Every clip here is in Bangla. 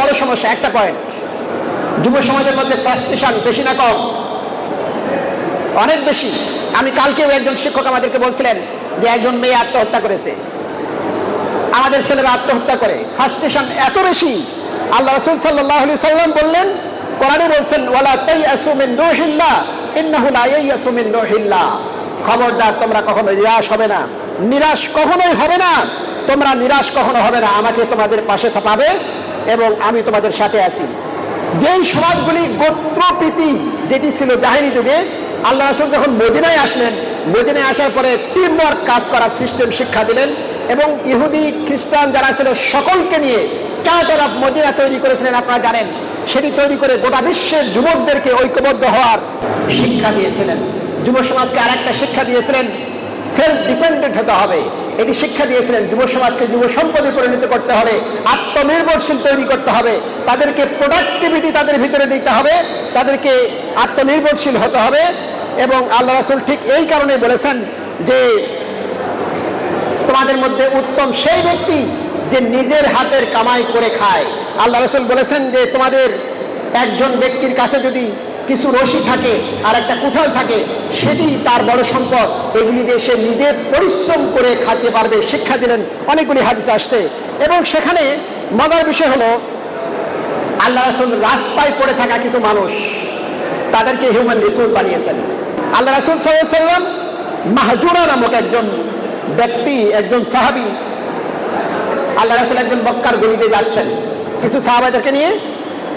বড় সমস্যা, একটা পয়েন্ট, যুব সমাজের মধ্যে ফ্রাস্ট্রেশন বেশি না কম? অনেক বেশি। আমি কালকেও একজন শিক্ষক আমাদেরকে বলছিলেন যে একজন মেয়ে আত্মহত্যা করেছে, আমাদের ছেলেরা আত্মহত্যা করে, ফ্রাস্ট্রেশন এত বেশি। আল্লাহ রাসূল সাল্লাল্লাহু আলাইহি সাল্লাম বললেন, কোরআনে বলছেন, ওয়ালা তাইয়াসু মিন রূহিল্লাহ ইন্নাহু লা ইয়াইয়াসু মিন রূহিল্লাহ, খবরদার তোমরা কখনো নিরাশ হবে না, নিরাশ কখনোই হবে না, তোমরা নিরাশ কখনো হবে না, আমাকে তোমাদের পাশে পাবে এবং আমি তোমাদের সাথে আছি। যেই সমাজগুলি গোত্রপ্রীতি যেটি ছিল জাহেলি যুগে, আল্লাহ রাসূল যখন মদিনায় আসলেন, মদিনায় আসার পরে টিম ওয়ার্ক কাজ করার সিস্টেম শিক্ষা দিলেন এবং ইহুদি খ্রিস্টান যারা ছিল সকলকে নিয়ে চার্টার অফ মদিনা তৈরি করেছিলেন, আপনারা জানেন। সেটি তৈরি করে গোটা বিশ্বের যুবকদেরকে ঐক্যবদ্ধ হওয়ার শিক্ষা দিয়েছিলেন। যুব সমাজকে আর একটা শিক্ষা দিয়েছিলেন, সেলফ ডিপেন্ডেন্ট হতে হবে। এটি শিক্ষা দিয়েছিলেন যুব সমাজকে যুব সম্পদে পরিণত করতে হবে, আত্মনির্ভরশীল তৈরি করতে হবে, তাদেরকে প্রোডাক্টিভিটি তাদের ভিতরে দিতে হবে, তাদেরকে আত্মনির্ভরশীল হতে হবে। এবং আল্লাহ রাসূল ঠিক এই কারণে বলেছেন যে তোমাদের মধ্যে উত্তম সেই ব্যক্তি যে নিজের হাতের কামাই করে খায়। আল্লাহ রাসূল বলেছেন যে তোমাদের একজন ব্যক্তির কাছে যদি কিছু রশি থাকে আর একটা কুঠাল থাকে, সেটি তার বড় সম্পদ, এগুলি দিয়ে সে নিজে পরিশ্রম করে খাতে পারবে, শিক্ষা দিলেন। অনেকগুলি হাদিস আসছে এবং সেখানে মজার বিষয় হলো আল্লাহ রাসূল রাস্তায় পড়ে থাকা কিছু মানুষ, তাদেরকে হিউম্যান রিসোর্স বানিয়েছেন। আল্লাহ রাসূল সাল্লাল্লাহু আলাইহি ওয়াসাল্লাম মাহজুরা নামক একজন ব্যক্তি, একজন সাহাবী, আল্লাহ রাসূল একজন মক্কার গলিতে যাচ্ছেন কিছু সাহাবাদেরকে নিয়ে,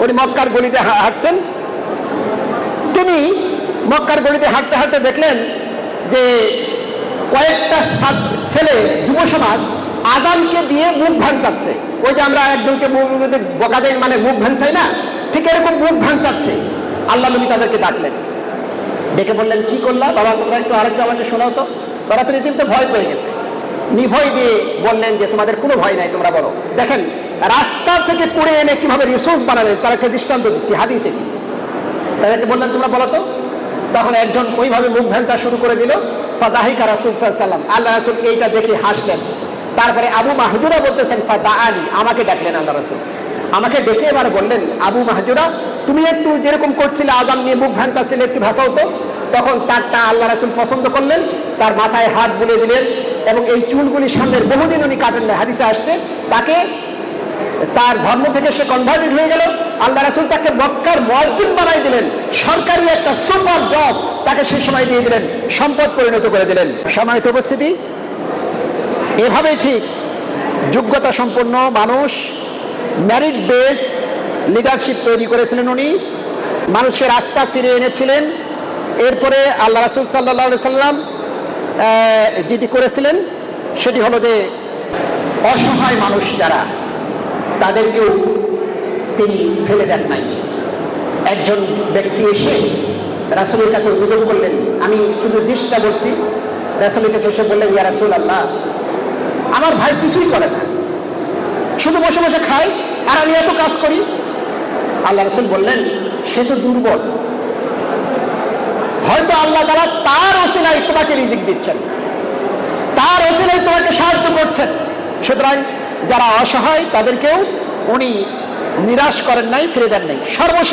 উনি মক্কার গলিতে হাঁটছেন। তিনি মক্কার গলিতে হাঁটতে হাঁটতে দেখলেন যে কয়েকটা ছেলে যুব সমাজ আযানকে দিয়ে মুখ ভাঙচাচ্ছে। ওই যে আমরা একজনকে বকা দেয় মানে মুখ ভাঙচাই না, ঠিক এরকম মুখ ভাঙচাচ্ছে। আল্লাহ নবী তাদেরকে ডাকলেন, ডেকে বললেন, কি করলা বাবা, তোমরা একটু আরেকটু আমাকে শোনাও তো। তারা তো রীতিমতো ভয় পেয়ে গেছে, নিভয় দিয়ে বললেন যে তোমাদের কোনো ভয় নাই, তোমরা বলো। দেখেন রাস্তা থেকে কুড়ে এনে কিভাবে রিসোর্স বানালেন, তার একটা দৃষ্টান্ত দিচ্ছি, হাদিসে। তাদেরকে বললেন তোমরা বলো তো। তখন একজন ওইভাবে মুখ ভেঞ্চা শুরু করে দিল। ফাদাহিকা রাসূল সাল্লাল্লাহু আলাইহি ওয়াসাল্লাম, আল্লাহ রাসূল এইটা দেখে হাসলেন। তারপরে আবু মাহজুরা বলতেছেন, ফাদাআনি, আমাকে ডাকলেন আল্লাহ রাসূল, আমাকে ডেকে এবার বললেন, আবু মাহজুরা তুমি একটু যেরকম করছিলে আযান নিয়ে মুখ ভেঞ্চাচ্ছিলে, একটু ভাসাও তো। তখন তারটা আল্লাহ রাসূল পছন্দ করলেন, তার মাথায় হাত বুলিয়ে দিলেন এবং এই চুলগুলি সামনের বহুদিন উনি কাটেন না, হাদিসে আসছে। তাকে তার ধর্ম থেকে সে কনভার্টেড হয়ে গেল। আল্লাহ রাসূল তাকে মক্কার মুয়াজ্জিন বানাই দিলেন, সরকারি একটা সুপার জব তাকে সেই সময় দিয়ে দিলেন, সম্পদ পরিণত করে দিলেন। সম্মানিত উপস্থিতি, এভাবেই ঠিক যোগ্যতা সম্পন্ন মানুষ, মেরিট বেস লিডারশিপ তৈরি করেছিলেন উনি, মানুষের আস্থা ফিরিয়ে এনেছিলেন। এরপরে আল্লাহ রাসূল সাল্লাল্লাহু আলাইহি সাল্লাম যেটি করেছিলেন সেটি হলো যে অসহায় মানুষ যারা, তাদেরকেও তিনি ফেলে দেন নাই। একজন ব্যক্তি এসে রাসূলের কাছে অভিযোগ করলেন, আমি শুধু জিনিসটা বলছি, রাসূলের কাছে এসে বললেন, ইয়া রাসূলুল্লাহ, আমার ভাই কিছুই করে না, শুধু বসে বসে খায় আর আমি এত কাজ করি। আল্লাহ রাসূল বললেন, সে তো দুর্বল, হয়তো আল্লাহ তাআলা তার ওসিলায় তোমাকে রিজিক দিচ্ছেন, তার ওসিলায় তোমাকে সাহায্য করছেন। সুতরাং যারা অসহায় তাদেরকেও উনি নিরাশ করেন নাই, ফিরে দেন নাই। সর্বশেষ